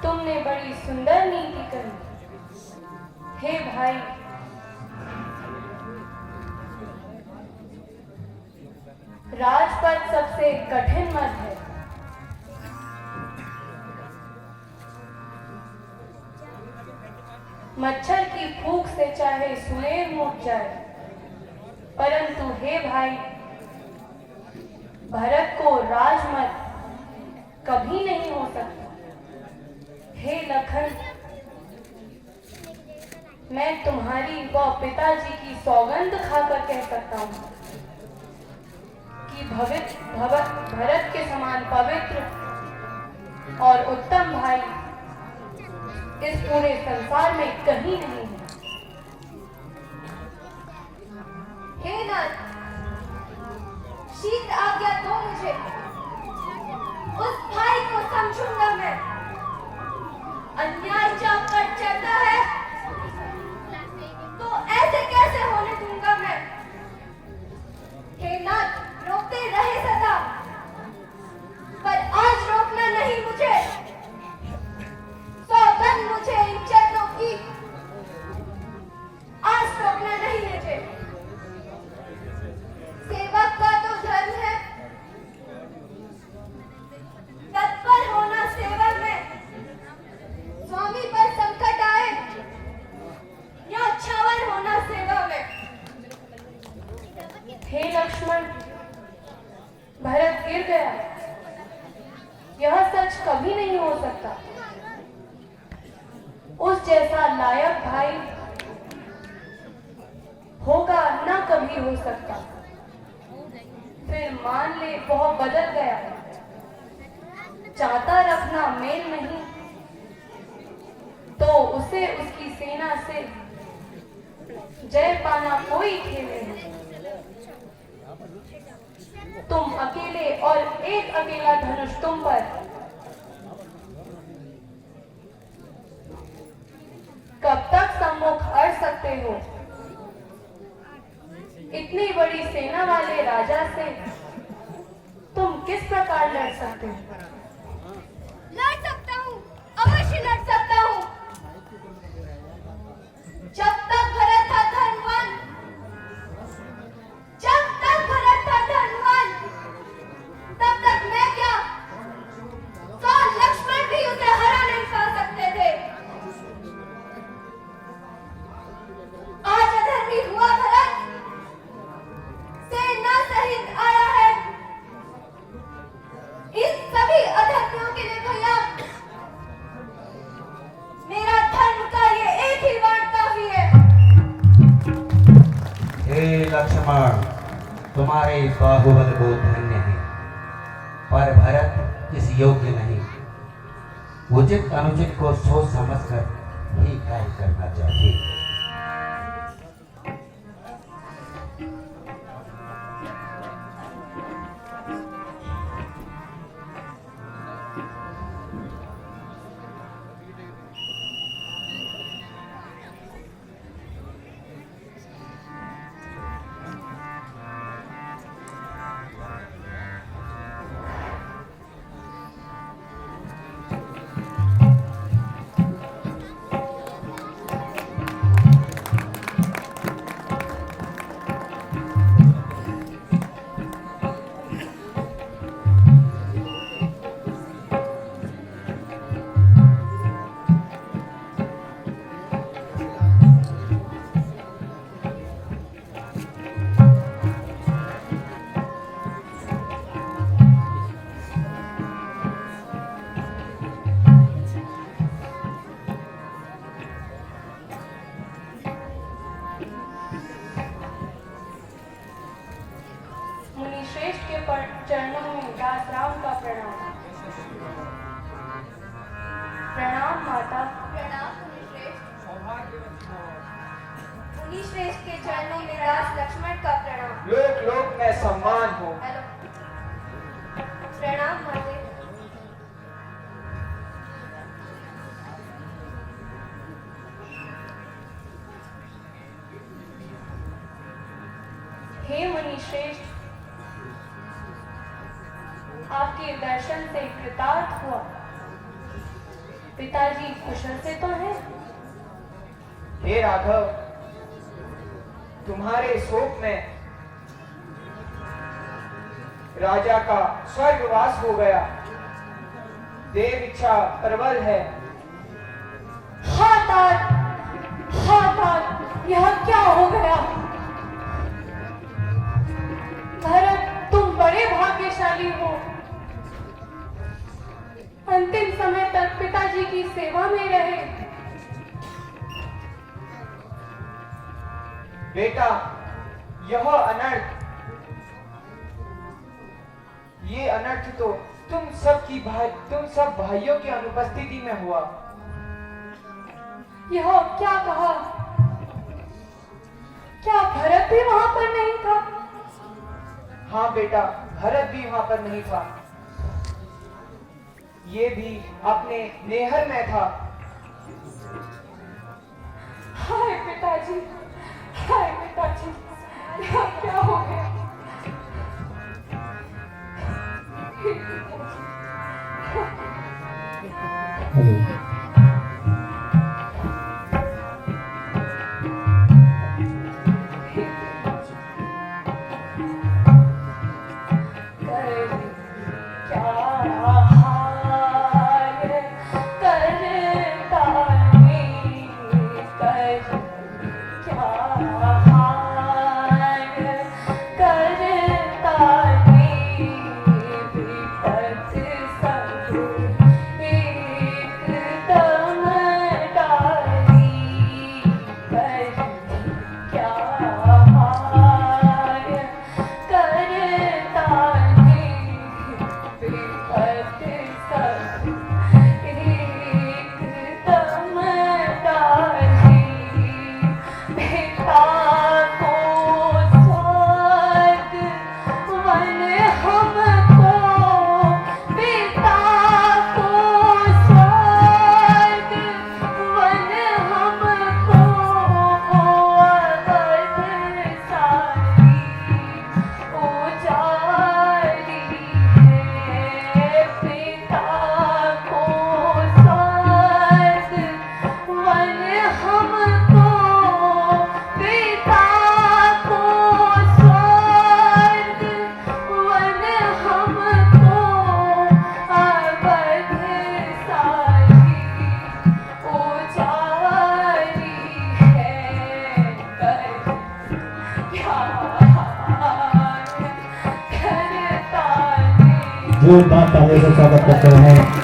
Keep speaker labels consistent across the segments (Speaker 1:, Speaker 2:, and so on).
Speaker 1: तुमने बड़ी सुंदर नीति कही। हे भाई, राजपथ सबसे कठिन मत है। मच्छर की फूंक से चाहे सुएर मुड़ जाए, परंतु हे भाई, भरत को राजमत कभी नहीं हो सकता। हे लखन, मैं तुम्हारी व पिताजी की सौगंध खाकर कह सकता हूँ कि भरत के समान पवित्र और उत्तम भाई इस पूरे संसार में कहीं नहीं है।
Speaker 2: हे नाथ, शीघ्र आज्ञा दो मुझे, उस भाई को समझूंगा मैं। अन्याय जब पर चढ़ता है तो ऐसे कैसे होने दूंगा मैं। हे नाथ, रोकते रहे सदा, पर आज रोकना नहीं मुझे। सौगंध मुझे इन चरणों की, आज रोकना नहीं मुझे। सेवक का तो धर्म है तत्पर होना सेवा में। स्वामी पर संकट आए या छावर होना सेवा में।
Speaker 1: हे लक्ष्मण, भरत गिर गया, यह सच कभी नहीं हो सकता। उस जैसा लायक भाई होगा न कभी हो सकता। फिर मान ले वह बदल गया, चाहता रखना मेल नहीं, तो उसे उसकी सेना से जय पाना कोई खेल नहीं। तुम अकेले और एक अकेला धनुष तुम पर, कब तक सम्मुख अड़ सकते हो। इतनी बड़ी सेना वाले राजा से तुम किस प्रकार लड़ सकते हो।
Speaker 2: लड़ सकता हूँ, अवश्य लड़ सकता हूँ। जब तक भरत था धनवान, जब तक भरत था धनवान, तब तक मैं क्या, तो लक्ष्मण भी उसे हरा नहीं पा सकते थे। आज अधर्मी हुआ भरत, सेना सहित आया है। इन सभी अधर्मियों के लिए भैया, मेरा धर्म का ये एक ही बाण काफी है।
Speaker 3: हे लक्ष्मण, तुम्हारे बाहुबल को धन्य है, पर भरत इस योग्य नहीं। उचित अनुचित को सोच समझकर ही कार्य करना चाहिए।
Speaker 1: चरणों में दास राम का प्रणाम। प्रणाम माता।
Speaker 2: प्रणाम मुनि श्रेष्ठ के चरणों में दास लक्ष्मण का प्रणाम।
Speaker 4: लोक लोक में सम्मान हो।
Speaker 2: हेलो, प्रणाम माते।
Speaker 1: हे मुनि श्रेष्ठ, आपके दर्शन से कृतार्थ हुआ। पिताजी कुशल से तो हैं?
Speaker 4: हे राघव, तुम्हारे शोक में राजा का स्वर्गवास हो गया। देव इच्छा प्रबल है।
Speaker 1: हाँ तात, यह क्या हो गया? भरत, तुम बड़े भाग्यशाली हो। अंतिम समय तक पिताजी की सेवा में रहे।
Speaker 4: बेटा, यह अनर्थ, ये अनर्थ तो तुम सब भाइयों की अनुपस्थिति में हुआ।
Speaker 1: यह क्या कहा? क्या भरत भी वहां पर नहीं था?
Speaker 4: हाँ बेटा, भरत भी वहां पर नहीं था। ये भी अपने नेहर में था।
Speaker 1: हाय पिताजी, यह क्या हो गया?
Speaker 5: जोरदार तालियों से स्वागत करते हैं।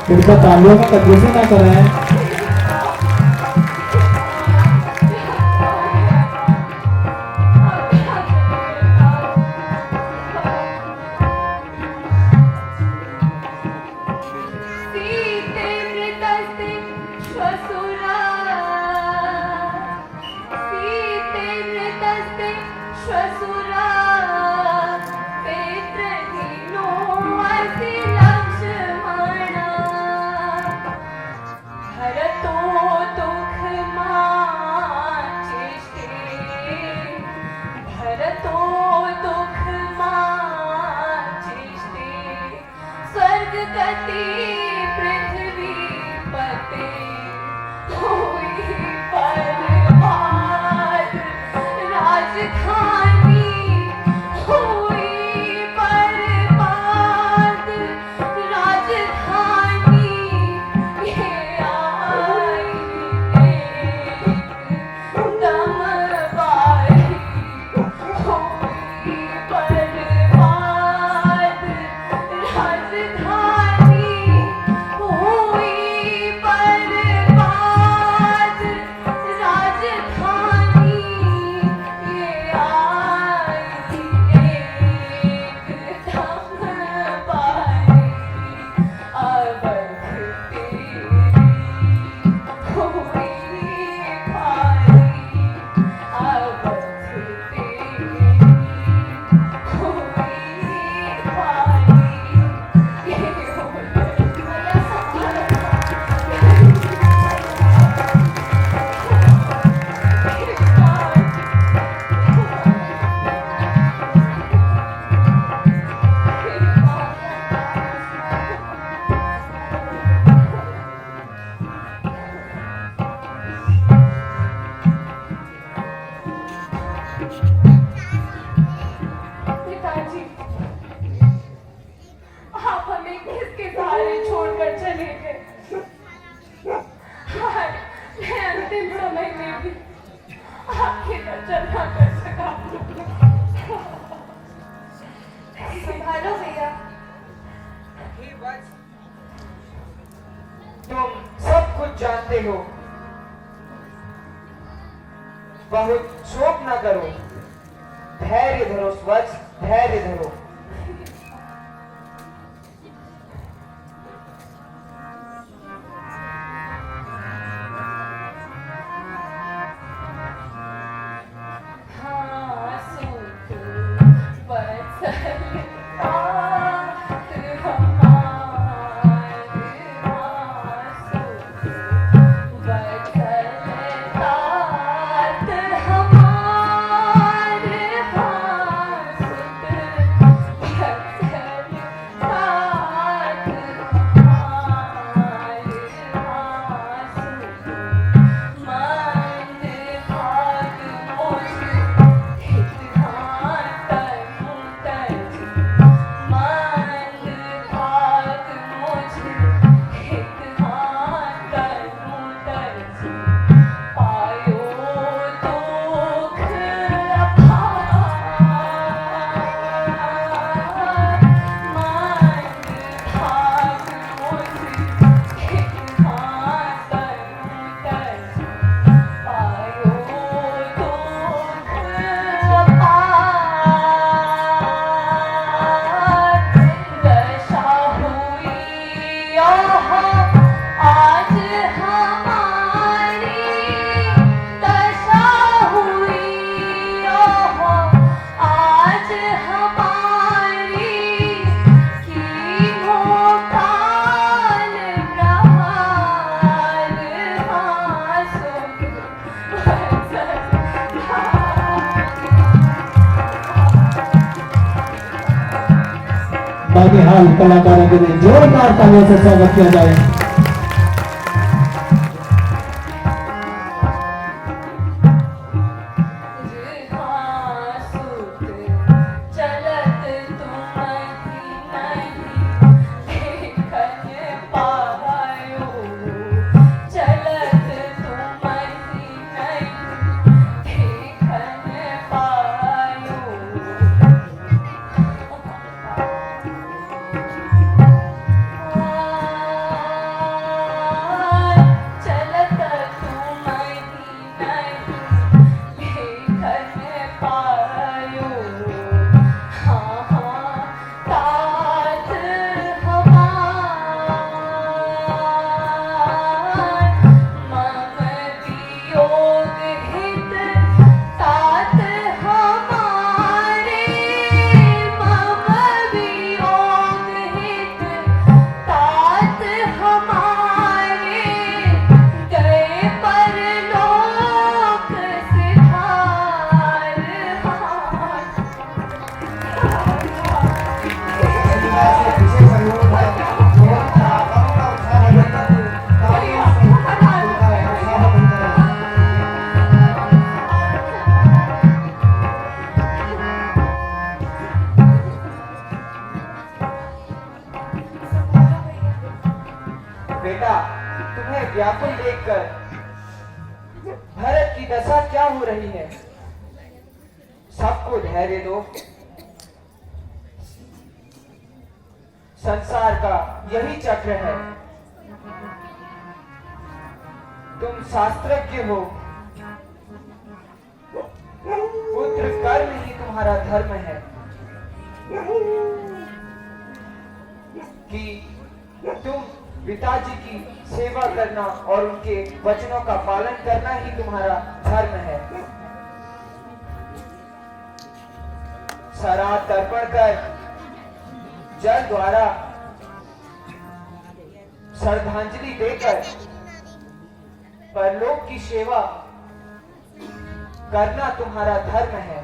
Speaker 5: कृपया तालियों में कंजूसी ना करें।
Speaker 1: जी, आप हमें किसके सहारे छोड़कर चले गए? हाय, मैं अंतिम समय में भी आपकी रचना कर सका।
Speaker 2: संभालो भैया।
Speaker 4: हे वत्स, तुम सब कुछ जानते हो, बहुत शोक न करो, धैर्य धरो वत्स, धैर्य धरो।
Speaker 1: हाँ, सूत वत्सल तात हमार, हाँ, सूत वत्सल तात हमार, हाँ, सूत वत्सल तात हमार, हाँ, सूत मन भाग मोछ हित हाथन मुतज, मन भाग मोछ हित हाथन मुतज, पायो दुख अपार, मन भाग मोछ हित हाथन मुतज, पायो दुख अपार, दशा हुई आह आज हमारी, दशा हुई आह आज हमारी, कीन्हों काल प्रहार, हाँ, सूत वत्सल
Speaker 5: बाकी हाल कलाकारों के लिए जोरदार तालियों से स्वागत किया जाए।
Speaker 1: हाँ, सूत चलत तुम नहीं देखन पायो, चलत तुम नहीं देखन पायो, चलत तुम नहीं देखन पायो, हाँ, हाँ, तात हमार, मम वियोग हित तात हमारे, मम वियोग हित तात हमारे, गए परलोक सिधार,
Speaker 4: बेटा, तुम्हें व्याकुल देखकर भरत की दशा क्या हो रही है? सबको धैर्य दो। संसार का यही चक्र है। तुम शास्त्रज्ञ हो, पुत्र कर्म ही तुम्हारा धर्म है, कि तुम पिताजी की सेवा करना और उनके वचनों का पालन करना ही तुम्हारा धर्म है। सरा तर्पण कर जल द्वारा श्रद्धांजलि देकर परलोक की सेवा करना तुम्हारा धर्म है।